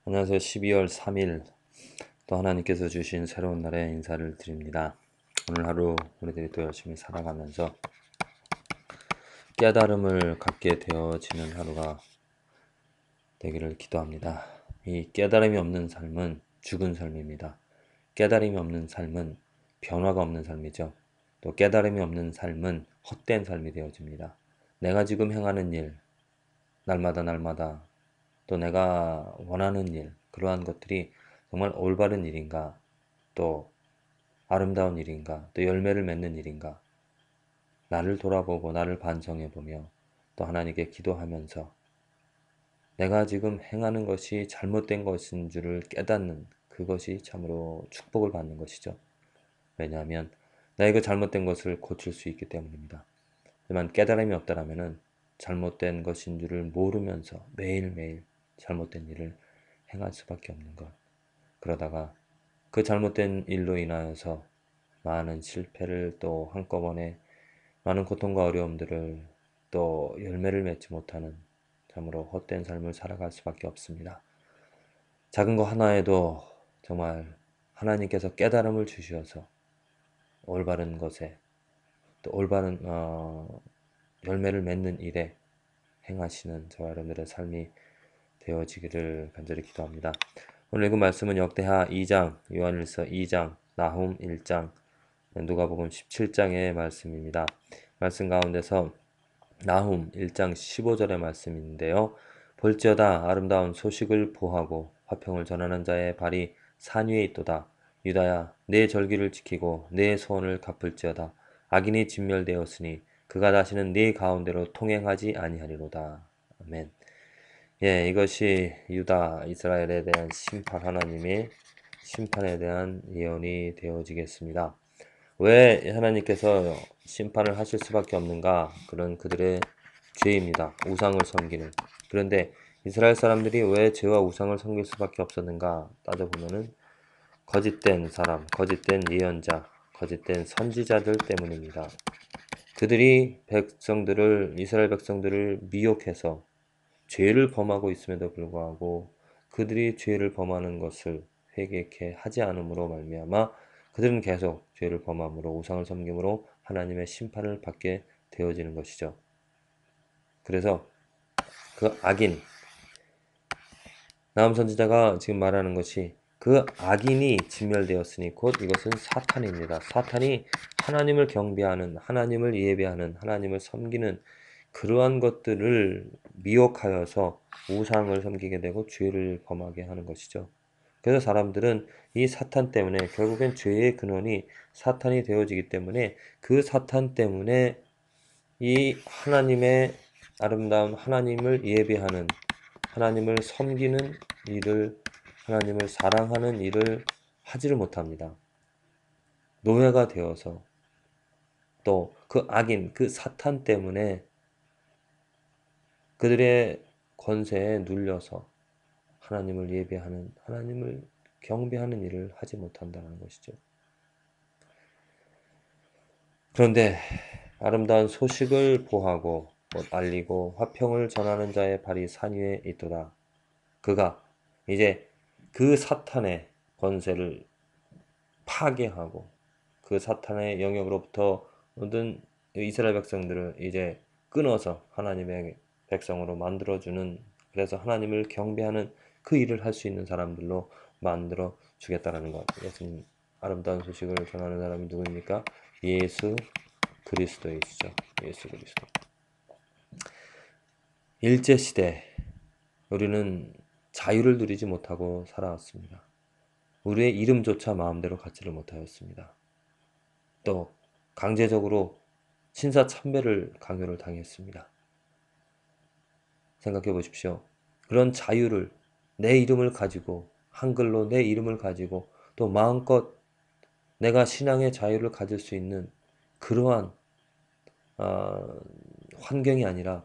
안녕하세요. 12월 3일 또 하나님께서 주신 새로운 날에 인사를 드립니다. 오늘 하루 우리들이 또 열심히 살아가면서 깨달음을 갖게 되어지는 하루가 되기를 기도합니다. 이 깨달음이 없는 삶은 죽은 삶입니다. 깨달음이 없는 삶은 변화가 없는 삶이죠. 또 깨달음이 없는 삶은 헛된 삶이 되어집니다. 내가 지금 행하는 일, 날마다 또 내가 원하는 일, 그러한 것들이 정말 올바른 일인가, 또 아름다운 일인가, 또 열매를 맺는 일인가, 나를 돌아보고 나를 반성해보며 또 하나님께 기도하면서 내가 지금 행하는 것이 잘못된 것인 줄을 깨닫는 그것이 참으로 축복을 받는 것이죠. 왜냐하면 내가 그 잘못된 것을 고칠 수 있기 때문입니다. 하지만 깨달음이 없다라면 잘못된 것인 줄을 모르면서 매일매일 잘못된 일을 행할 수밖에 없는 것. 그러다가 그 잘못된 일로 인하여서 많은 실패를 또 한꺼번에 많은 고통과 어려움들을 또 열매를 맺지 못하는 참으로 헛된 삶을 살아갈 수밖에 없습니다. 작은 거 하나에도 정말 하나님께서 깨달음을 주셔서 올바른 것에 또 올바른 열매를 맺는 일에 행하시는 저와 여러분들의 삶이 되어지기를 간절히 기도합니다. 오늘 읽은 말씀은 역대하 2장, 요한일서 2장, 나훔 1장, 누가복음 17장의 말씀입니다. 말씀 가운데서 나훔 1장 15절의 말씀인데요. 볼지어다 아름다운 소식을 보하고 화평을 전하는 자의 발이 산 위에 있도다. 유다야 내 절기를 지키고 내 소원을 갚을지어다. 악인이 진멸되었으니 그가 다시는 네 가운데로 통행하지 아니하리로다. 아멘. 예, 이것이 유다 이스라엘에 대한 심판, 하나님의 심판에 대한 예언이 되어지겠습니다. 왜 하나님께서 심판을 하실 수밖에 없는가? 그런 그들의 죄입니다. 우상을 섬기는. 그런데 이스라엘 사람들이 왜 죄와 우상을 섬길 수밖에 없었는가? 따져보면은 거짓된 사람, 거짓된 예언자, 거짓된 선지자들 때문입니다. 그들이 이스라엘 백성들을 미혹해서 죄를 범하고 있음에도 불구하고 그들이 죄를 범하는 것을 회개케 하지 않음으로 말미암아 그들은 계속 죄를 범함으로 우상을 섬김으로 하나님의 심판을 받게 되어지는 것이죠. 그래서 그 악인, 나훔 선지자가 지금 말하는 것이 그 악인이 진멸되었으니 곧 이것은 사탄입니다. 사탄이 하나님을 경배하는, 하나님을 예배하는, 하나님을 섬기는 그러한 것들을 미혹하여서 우상을 섬기게 되고 죄를 범하게 하는 것이죠. 그래서 사람들은 이 사탄 때문에 결국엔 죄의 근원이 사탄이 되어지기 때문에 그 사탄 때문에 이 하나님의 아름다운 하나님을 예배하는, 하나님을 섬기는 일을, 하나님을 사랑하는 일을 하지를 못합니다. 노예가 되어서 또 그 악인, 그 사탄 때문에 그들의 권세에 눌려서 하나님을 예배하는, 하나님을 경배하는 일을 하지 못한다는 것이죠. 그런데 아름다운 소식을 보하고 알리고 화평을 전하는 자의 발이 산 위에 있도다. 그가 이제 그 사탄의 권세를 파괴하고 그 사탄의 영역으로부터 얻은 이스라엘 백성들을 이제 끊어서 하나님의 백성으로 만들어주는, 그래서 하나님을 경배하는 그 일을 할 수 있는 사람들로 만들어 주겠다라는 것. 이것은 아름다운 소식을 전하는 사람이 누구입니까? 예수 그리스도이시죠. 예수 그리스도. 일제시대 우리는 자유를 누리지 못하고 살아왔습니다. 우리의 이름조차 마음대로 갖지를 못하였습니다. 또 강제적으로 신사참배를 강요를 당했습니다. 생각해 보십시오. 그런 자유를, 내 이름을 가지고 한글로 내 이름을 가지고 또 마음껏 내가 신앙의 자유를 가질 수 있는 그러한 환경이 아니라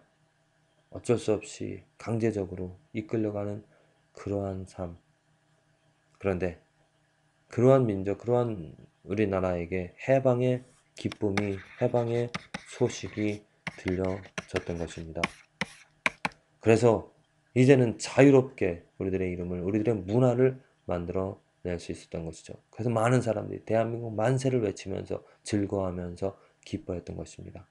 어쩔 수 없이 강제적으로 이끌려가는 그러한 삶. 그런데 그러한 민족, 그러한 우리나라에게 해방의 기쁨이, 해방의 소식이 들려졌던 것입니다. 그래서 이제는 자유롭게 우리들의 이름을, 우리들의 문화를 만들어 낼 수 있었던 것이죠. 그래서 많은 사람들이 대한민국 만세를 외치면서 즐거워하면서 기뻐했던 것입니다.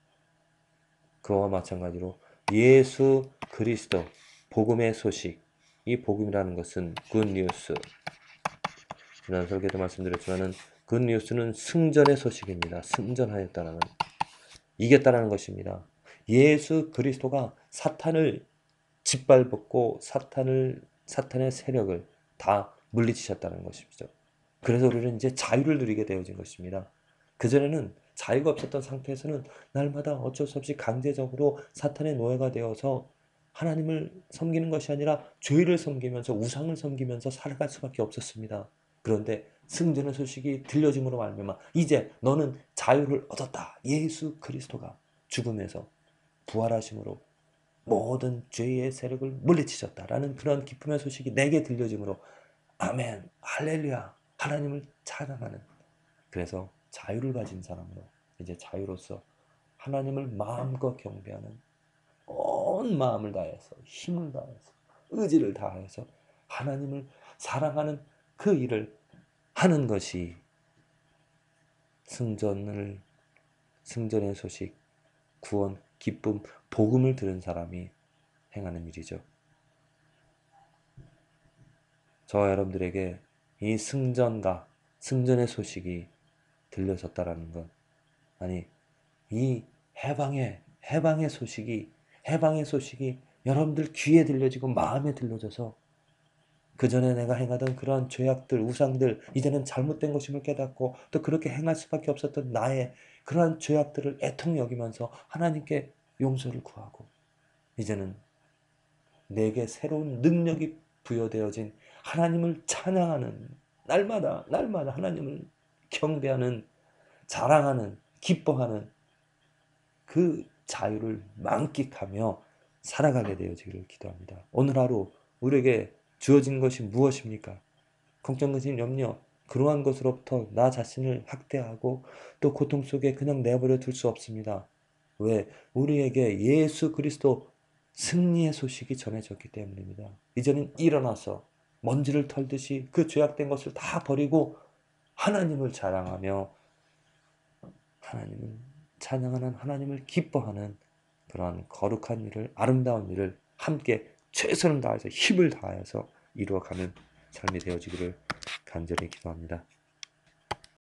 그와 마찬가지로 예수 그리스도, 복음의 소식, 이 복음이라는 것은 굿뉴스, 지난 설계도 말씀드렸지만은 굿뉴스는 승전의 소식입니다. 승전하였다라는, 이겼다라는 것입니다. 예수 그리스도가 사탄을 짓밟았고 사탄의 세력을 다 물리치셨다는 것이죠. 그래서 우리는 이제 자유를 누리게 되어진 것입니다. 그전에는 자유가 없었던 상태에서는 날마다 어쩔 수 없이 강제적으로 사탄의 노예가 되어서 하나님을 섬기는 것이 아니라 죄를 섬기면서 우상을 섬기면서 살아갈 수밖에 없었습니다. 그런데 승전의 소식이 들려짐으로 말미암아 이제 너는 자유를 얻었다. 예수 그리스도가 죽음에서 부활하심으로 모든 죄의 세력을 물리치셨다라는 그런 기쁨의 소식이 내게 들려짐으로 아멘, 할렐루야, 하나님을 찬양하는, 그래서 자유를 가진 사람으로 이제 자유로서 하나님을 마음껏 경배하는, 온 마음을 다해서 힘을 다해서 의지를 다해서 하나님을 사랑하는 그 일을 하는 것이 승전의 소식, 구원, 기쁨, 복음을 들은 사람이 행하는 일이죠. 저와 여러분들에게 이 승전의 소식이 들려졌다라는 것, 아니 이 해방의 소식이 여러분들 귀에 들려지고 마음에 들려져서 그 전에 내가 행하던 그러한 죄악들, 우상들, 이제는 잘못된 것임을 깨닫고 또 그렇게 행할 수밖에 없었던 나의 그러한 죄악들을 애통히 여기면서 하나님께 용서를 구하고 이제는 내게 새로운 능력이 부여되어진 하나님을 찬양하는, 날마다 하나님을 경배하는, 자랑하는, 기뻐하는 그 자유를 만끽하며 살아가게 되어지기를 기도합니다. 오늘 하루 우리에게 주어진 것이 무엇입니까? 걱정, 근심, 염려, 그러한 것으로부터 나 자신을 학대하고 또 고통 속에 그냥 내버려 둘 수 없습니다. 왜? 우리에게 예수 그리스도 승리의 소식이 전해졌기 때문입니다. 이제는 일어나서 먼지를 털듯이 그 죄악된 것을 다 버리고 하나님을 자랑하며 하나님을 찬양하는, 하나님을 기뻐하는 그러한 거룩한 일을, 아름다운 일을 함께 최선을 다해서 힘을 다해서 이루어가는 삶이 되어지기를 간절히 기도합니다.